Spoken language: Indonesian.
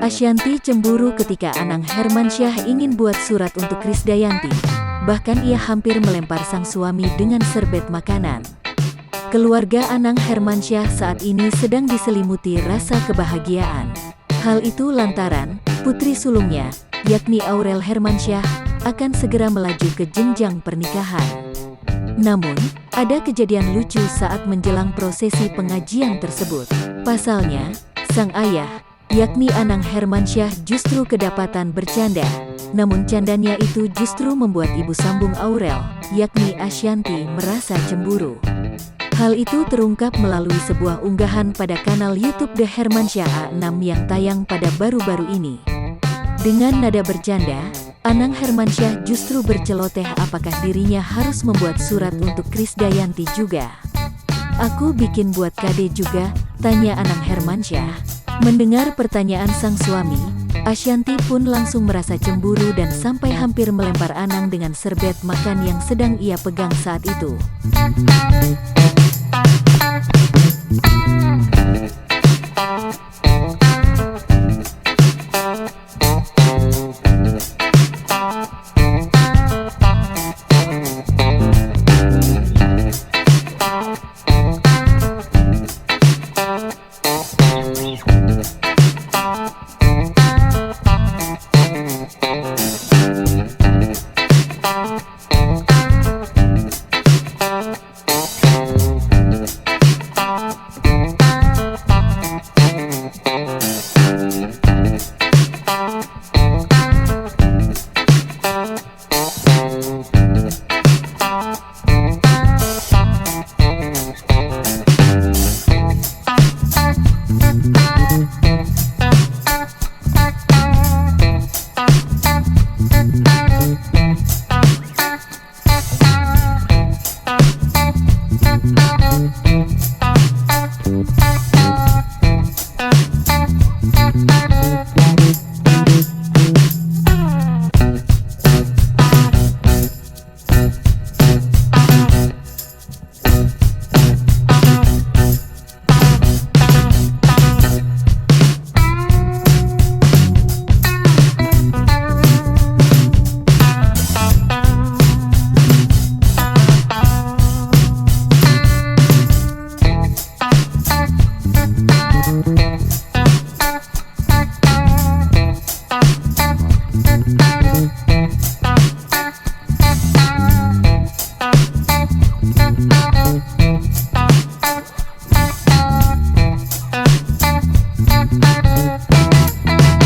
Ashanti cemburu ketika Anang Hermansyah ingin buat surat untuk Krisdayanti. Bahkan ia hampir melempar sang suami dengan serbet makanan. Keluarga Anang Hermansyah saat ini sedang diselimuti rasa kebahagiaan. Hal itu lantaran putri sulungnya, yakni Aurel Hermansyah, akan segera melaju ke jenjang pernikahan. Namun, ada kejadian lucu saat menjelang prosesi pengajian tersebut. Pasalnya, sang ayah, yakni Anang Hermansyah justru kedapatan bercanda. Namun candanya itu justru membuat ibu sambung Aurel, yakni Ashanti, merasa cemburu. Hal itu terungkap melalui sebuah unggahan pada kanal YouTube The Hermansyah A6 yang tayang pada baru-baru ini. Dengan nada bercanda, Anang Hermansyah justru berceloteh apakah dirinya harus membuat surat untuk Krisdayanti juga. "Aku bikin buat Kade juga?" tanya Anang Hermansyah. Mendengar pertanyaan sang suami, Ashanti pun langsung merasa cemburu dan sampai hampir melempar Anang dengan serbet makan yang sedang ia pegang saat itu.